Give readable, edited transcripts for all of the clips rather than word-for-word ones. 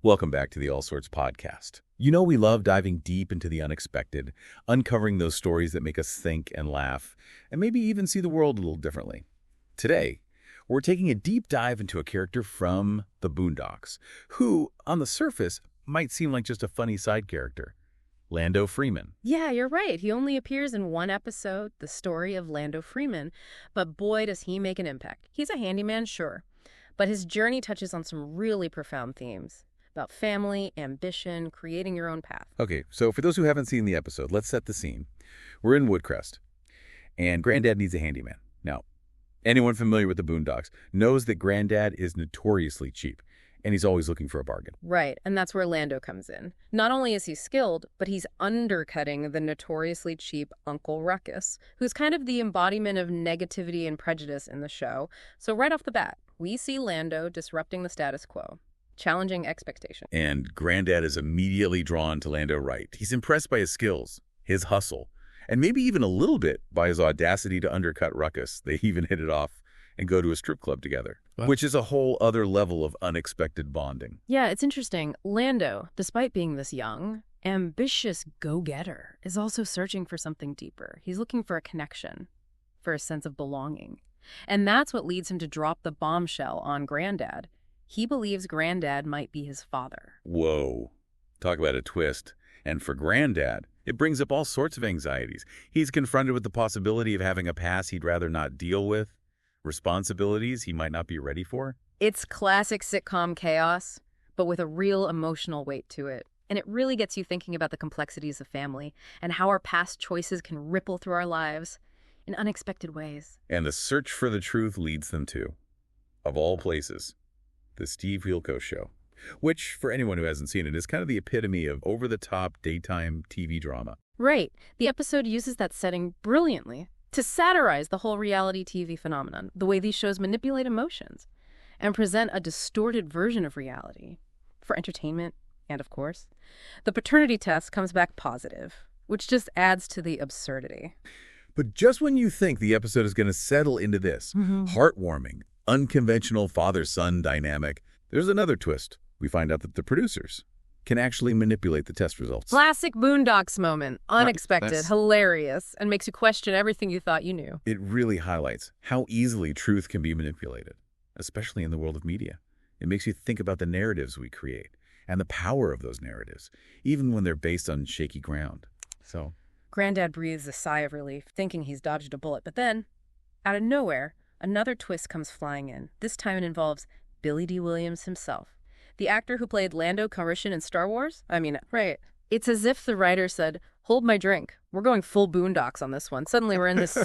Welcome back to the All Sorts podcast. You know we love diving deep into the unexpected, uncovering those stories that make us think and laugh, and maybe even see the world a little differently. Today, we're taking a deep dive into a character from the Boondocks, who, on the surface, might seem like just a funny side character. Lando Freeman. Yeah, you're right. He only appears in one episode, The Story of Lando Freeman, but boy, does he make an impact. He's a handyman, sure, but his journey touches on some really profound themes about family, ambition, creating your own path. Okay, so for those who haven't seen the episode, let's set the scene. We're in Woodcrest, and Granddad needs a handyman. Now, anyone familiar with the Boondocks knows that Granddad is notoriously cheap, and he's always looking for a bargain. Right, and that's where Lando comes in. Not only is he skilled, but he's undercutting the notoriously cheap Uncle Ruckus, who's kind of the embodiment of negativity and prejudice in the show. So right off the bat, we see Lando disrupting the status quo, challenging expectation. And Granddad is immediately drawn to Lando Wright. He's impressed by his skills, his hustle, and maybe even a little bit by his audacity to undercut Ruckus. They even hit it off and go to a strip club together, which is a whole other level of unexpected bonding. Yeah, it's interesting. Lando, despite being this young, ambitious go-getter, is also searching for something deeper. He's looking for a connection, for a sense of belonging. And that's what leads him to drop the bombshell on Granddad. He believes Granddad might be his father. Whoa. Talk about a twist. And for Granddad, it brings up all sorts of anxieties. He's confronted with the possibility of having a past he'd rather not deal with, responsibilities he might not be ready for. It's classic sitcom chaos, but with a real emotional weight to it. And it really gets you thinking about the complexities of family and how our past choices can ripple through our lives in unexpected ways. And the search for the truth leads them to, of all places, the Steve Wilkos Show, which, for anyone who hasn't seen it, is kind of the epitome of over-the-top daytime TV drama. Right. The episode uses that setting brilliantly to satirize the whole reality TV phenomenon, the way these shows manipulate emotions and present a distorted version of reality for entertainment and, of course, the paternity test comes back positive, which just adds to the absurdity. But just when you think the episode is going to settle into this heartwarming, unconventional father-son dynamic, there's another twist. We find out that the producers can actually manipulate the test results. Classic Boondocks moment. Unexpected, hilarious, and makes you question everything you thought you knew. It really highlights how easily truth can be manipulated, especially in the world of media. It makes you think about the narratives we create and the power of those narratives, even when they're based on shaky ground. So, Granddad breathes a sigh of relief, thinking he's dodged a bullet. But then, out of nowhere, another twist comes flying in. This time it involves Billy D. Williams himself, the actor who played Lando Calrissian in Star Wars. Right. It's as if the writer said, hold my drink. We're going full Boondocks on this one. Suddenly we're in this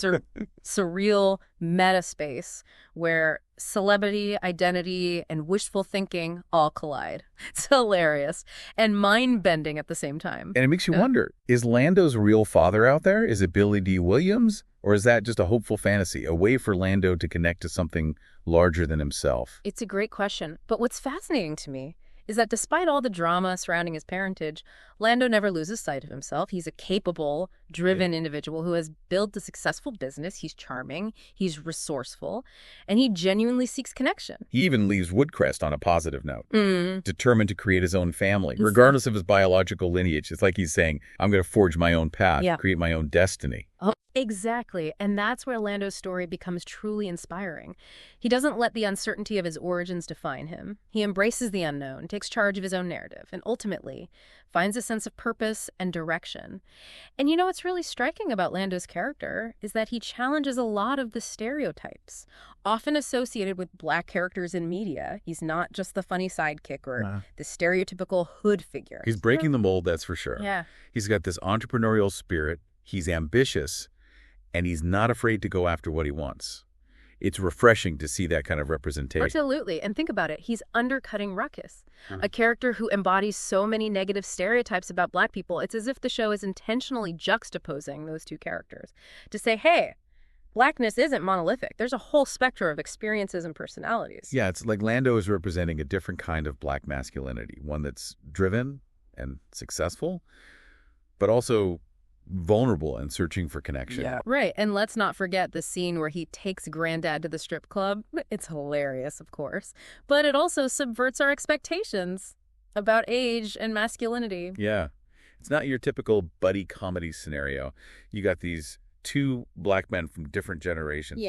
surreal meta space where celebrity, identity, and wishful thinking all collide. It's hilarious and mind-bending at the same time. And it makes you wonder, is Lando's real father out there? Is it Billy D. Williams? Or is that just a hopeful fantasy, a way for Lando to connect to something larger than himself? It's a great question. But what's fascinating to me is that despite all the drama surrounding his parentage, Lando never loses sight of himself. He's a capable, driven individual who has built a successful business. He's charming, he's resourceful, and he genuinely seeks connection. He even leaves Woodcrest on a positive note, determined to create his own family, regardless of his biological lineage. It's like he's saying, I'm going to forge my own path, create my own destiny. Oh, exactly. And that's where Lando's story becomes truly inspiring. He doesn't let the uncertainty of his origins define him. He embraces the unknown, takes charge of his own narrative, and ultimately finds a sense of purpose and direction. And you know what's really striking about Lando's character is that he challenges a lot of the stereotypes often associated with Black characters in media. He's not just the funny sidekick or the stereotypical hood figure. He's breaking the mold, that's for sure. Yeah. He's got this entrepreneurial spirit. He's ambitious, and he's not afraid to go after what he wants. It's refreshing to see that kind of representation. Absolutely. And think about it. He's undercutting Ruckus, a character who embodies so many negative stereotypes about Black people. It's as if the show is intentionally juxtaposing those two characters to say, hey, Blackness isn't monolithic. There's a whole spectrum of experiences and personalities. Yeah, it's like Lando is representing a different kind of Black masculinity, one that's driven and successful, but also vulnerable and searching for connection. Yeah. Right. And let's not forget the scene where he takes Granddad to the strip club. It's hilarious, of course, but it also subverts our expectations. About age and masculinity. Yeah. It's not your typical buddy comedy scenario. You got these two black men from different generations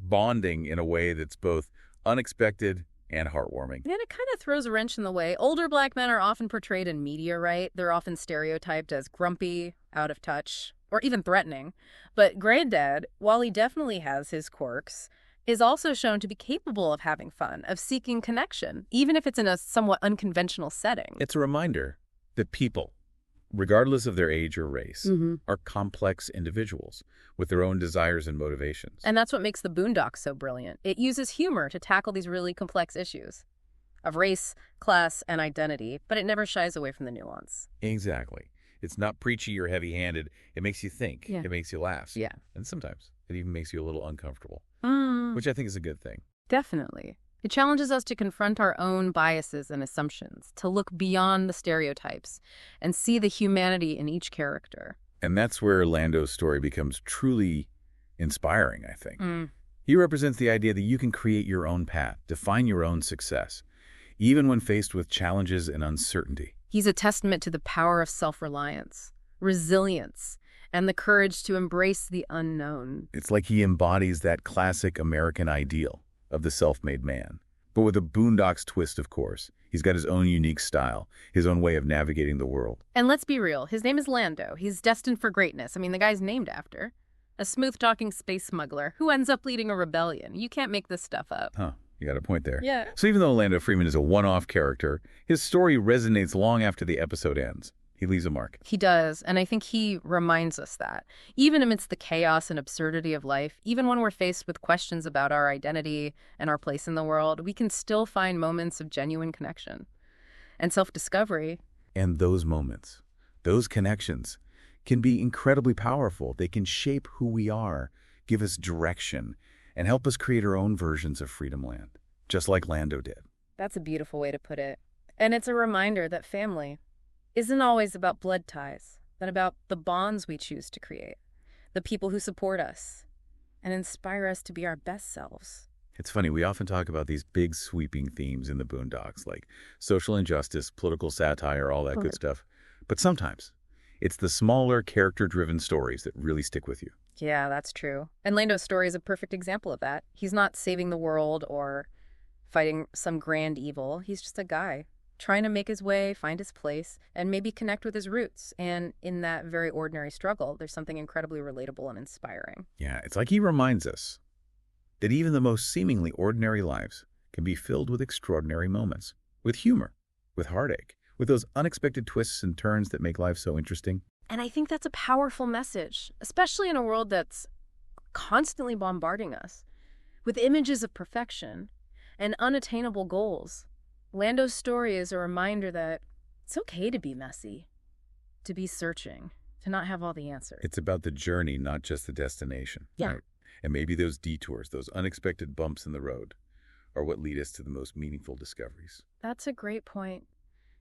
bonding in a way that's both unexpected and heartwarming. And it kind of throws a wrench in the way. Older black men are often portrayed in media, right? They're often stereotyped as grumpy, out of touch, or even threatening. But Granddad, while he definitely has his quirks, is also shown to be capable of having fun, of seeking connection, even if it's in a somewhat unconventional setting. It's a reminder that people, regardless of their age or race, are complex individuals with their own desires and motivations. And that's what makes the Boondocks so brilliant. It uses humor to tackle these really complex issues of race, class, and identity, but it never shies away from the nuance. Exactly. It's not preachy or heavy-handed. It makes you think. Yeah. It makes you laugh. Yeah. And sometimes it even makes you a little uncomfortable, Mm, which I think is a good thing. definitely. It challenges us to confront our own biases and assumptions, to look beyond the stereotypes and see the humanity in each character. And that's where Lando's story becomes truly inspiring, I think. Mm. He represents the idea that you can create your own path, define your own success, even when faced with challenges and uncertainty. He's a testament to the power of self-reliance, resilience, and the courage to embrace the unknown. It's like he embodies that classic American ideal of the self-made man. But with a Boondocks twist, of course. He's got his own unique style, his own way of navigating the world. And let's be real, his name is Lando. He's destined for greatness. I mean, the guy's named after. A smooth-talking space smuggler who ends up leading a rebellion. You can't make this stuff up. Huh, you got a point there. Yeah. So even though Lando Freeman is a one-off character, his story resonates long after the episode ends. He leaves a mark. He does, and I think he reminds us that. Even amidst the chaos and absurdity of life, even when we're faced with questions about our identity and our place in the world, we can still find moments of genuine connection and self-discovery. And those moments, those connections, can be incredibly powerful. They can shape who we are, give us direction, and help us create our own versions of Freedom Land, just like Lando did. That's a beautiful way to put it. And it's a reminder that family isn't always about blood ties, but about the bonds we choose to create, the people who support us and inspire us to be our best selves. It's funny, we often talk about these big sweeping themes in the Boondocks, like social injustice, political satire, all that good stuff. But sometimes it's the smaller character-driven stories that really stick with you. Yeah, that's true. And Lando's story is a perfect example of that. He's not saving the world or fighting some grand evil. He's just a guy trying to make his way, find his place, and maybe connect with his roots. And in that very ordinary struggle, there's something incredibly relatable and inspiring. Yeah, it's like he reminds us that even the most seemingly ordinary lives can be filled with extraordinary moments, with humor, with heartache, with those unexpected twists and turns that make life so interesting. And I think that's a powerful message, especially in a world that's constantly bombarding us with images of perfection and unattainable goals. Lando's story is a reminder that it's okay to be messy, to be searching, to not have all the answers. It's about the journey, not just the destination. Yeah. Right? And maybe those detours, those unexpected bumps in the road, are what lead us to the most meaningful discoveries. That's a great point.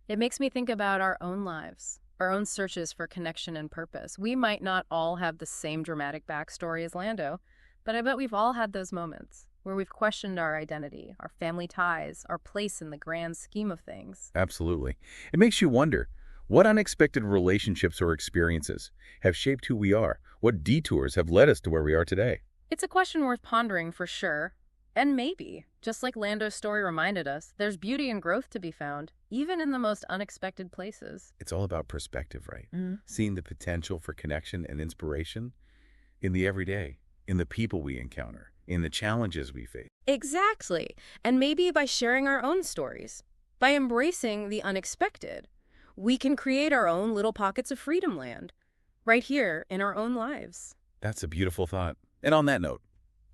It makes me think about our own lives, our own searches for connection and purpose. We might not all have the same dramatic backstory as Lando, but I bet we've all had those moments where we've questioned our identity, our family ties, our place in the grand scheme of things. Absolutely. It makes you wonder, what unexpected relationships or experiences have shaped who we are? What detours have led us to where we are today? It's a question worth pondering for sure. And maybe, just like Lando's story reminded us, there's beauty and growth to be found, even in the most unexpected places. It's all about perspective, right? Mm-hmm. Seeing the potential for connection and inspiration in the everyday, in the people we encounter, in the challenges we face. Exactly. And maybe by sharing our own stories, by embracing the unexpected, we can create our own little pockets of freedom land, right here in our own lives. That's a beautiful thought. And on that note,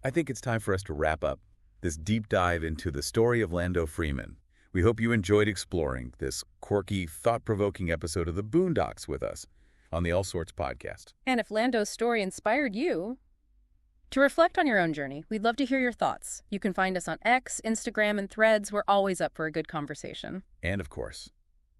I think it's time for us to wrap up this deep dive into the story of Lando Freeman. We hope you enjoyed exploring this quirky, thought-provoking episode of the Boondocks with us on the All Sorts podcast. And if Lando's story inspired you to reflect on your own journey, we'd love to hear your thoughts. You can find us on X, Instagram, and Threads. We're always up for a good conversation. And of course,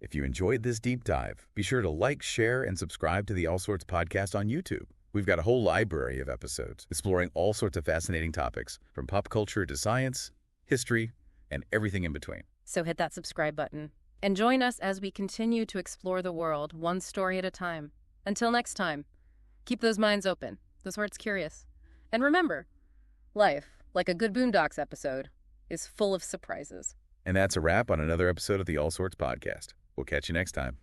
if you enjoyed this deep dive, be sure to like, share, and subscribe to the All Sorts podcast on YouTube. We've got a whole library of episodes exploring all sorts of fascinating topics, from pop culture to science, history, and everything in between. So hit that subscribe button And join us as we continue to explore the world, one story at a time. Until next time, keep those minds open, those hearts curious. And remember, life, like a good Boondocks episode, is full of surprises. And that's a wrap on another episode of the All Sorts Podcast. We'll catch you next time.